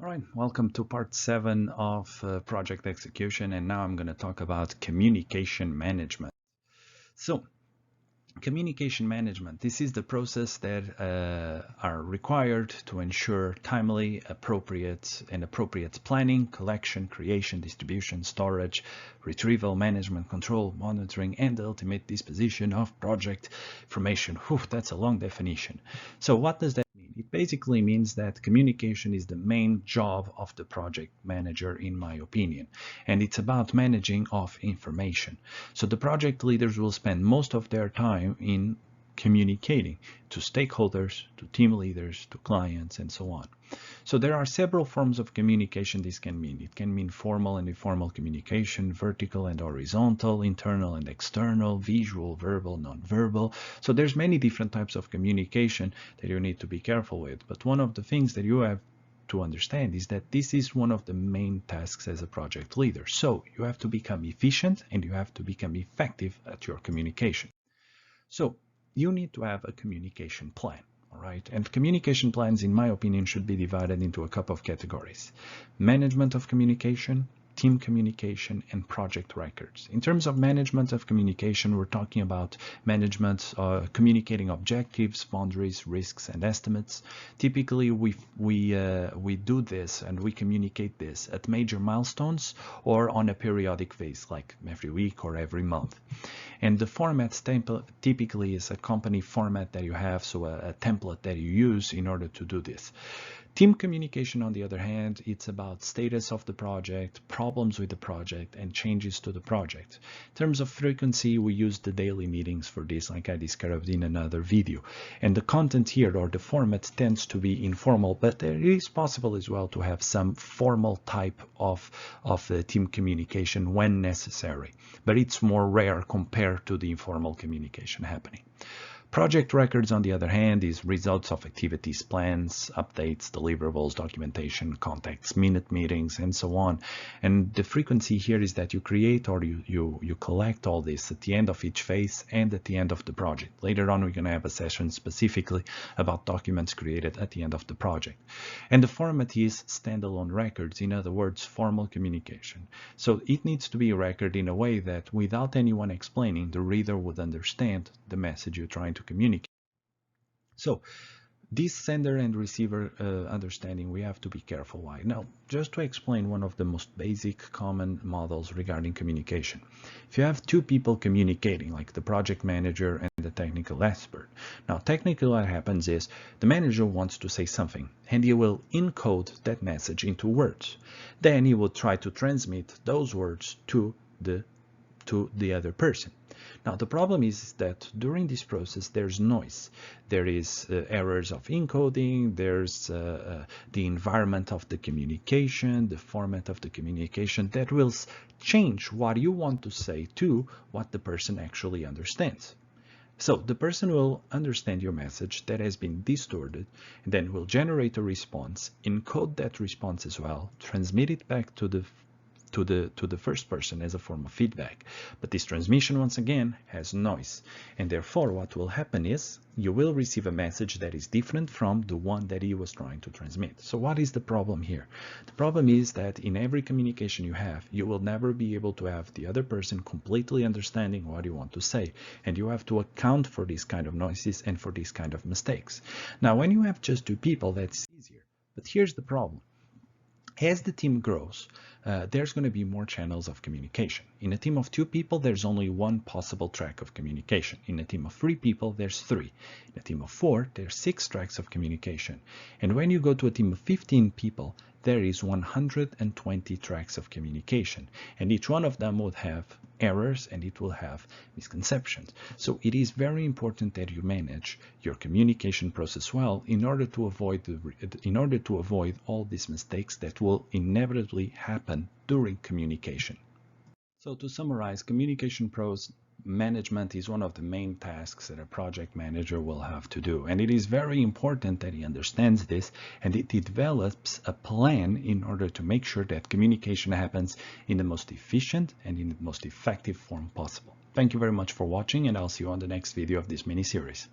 All right, welcome to part 7 of project execution, and now I'm going to talk about communication management. So, communication management, this is the process that are required to ensure timely, appropriate planning, collection, creation, distribution, storage, retrieval, management, control, monitoring, and the ultimate disposition of project information. Whew, that's a long definition. So what does that mean? It basically means that communication is the main job of the project manager, in my opinion, and it's about managing of information. So the project leaders will spend most of their time in communicating to stakeholders, to team leaders, to clients, and so on. So there are several forms of communication this can mean. It can mean formal and informal communication, vertical and horizontal, internal and external, visual, verbal, non-verbal. So there's many different types of communication that you need to be careful with. But one of the things that you have to understand is that this is one of the main tasks as a project leader. So you have to become efficient and you have to become effective at your communication. So you need to have a communication plan. All right, and communication plans, in my opinion, should be divided into a couple of categories: management of communication, team communication, and project records. In terms of management of communication, we're talking about management communicating objectives, boundaries, risks, and estimates. Typically, we do this and we communicate this at major milestones or on a periodic basis, like every week or every month. And the format typically is a company format that you have, so a template that you use in order to do this. Team communication, on the other hand, it's about status of the project, problems with the project, and changes to the project. In terms of frequency, we use the daily meetings for this, like I described in another video. And the content here, or the format, tends to be informal, but there is possible as well to have some formal type of team communication when necessary. But it's more rare compared to the informal communication happening. Project records, on the other hand, is results of activities, plans, updates, deliverables, documentation, contacts, minute meetings, and so on. And the frequency here is that you create or you collect all this at the end of each phase and at the end of the project. Later on, we're going to have a session specifically about documents created at the end of the project. And the format is standalone records, in other words, formal communication. So it needs to be a record in a way that without anyone explaining, the reader would understand the message you're trying to communicate. So this sender and receiver understanding, we have to be careful. Why? Now, just to explain one of the most basic common models regarding communication. If you have two people communicating, like the project manager and the technical expert. Now, technically what happens is the manager wants to say something and he will encode that message into words. Then he will try to transmit those words to the other person. Now, the problem is that during this process, there's noise. There is errors of encoding, there's the environment of the communication, the format of the communication that will change what you want to say to what the person actually understands. So the person will understand your message that has been distorted, and then will generate a response, encode that response as well, transmit it back to the first person as a form of feedback. But this transmission, once again, has noise, and therefore what will happen is you will receive a message that is different from the one that he was trying to transmit. So what is the problem here? The problem is that in every communication you have, you will never be able to have the other person completely understanding what you want to say, and you have to account for these kind of noises and for these kind of mistakes. Now, when you have just two people, that's easier. But here's the problem. As the team grows, there's going to be more channels of communication. In a team of 2 people, there's only one possible track of communication. In a team of 3 people, there's 3. In a team of 4, there's 6 tracks of communication. And when you go to a team of 15 people, there is 120 tracks of communication. And each one of them would have errors and it will have misconceptions. So it is very important that you manage your communication process well in order to avoid all these mistakes that will inevitably happen during communication. So to summarize, communication pros management is one of the main tasks that a project manager will have to do, and it is very important that he understands this and it develops a plan in order to make sure that communication happens in the most efficient and in the most effective form possible. Thank you very much for watching, and I'll see you on the next video of this mini series.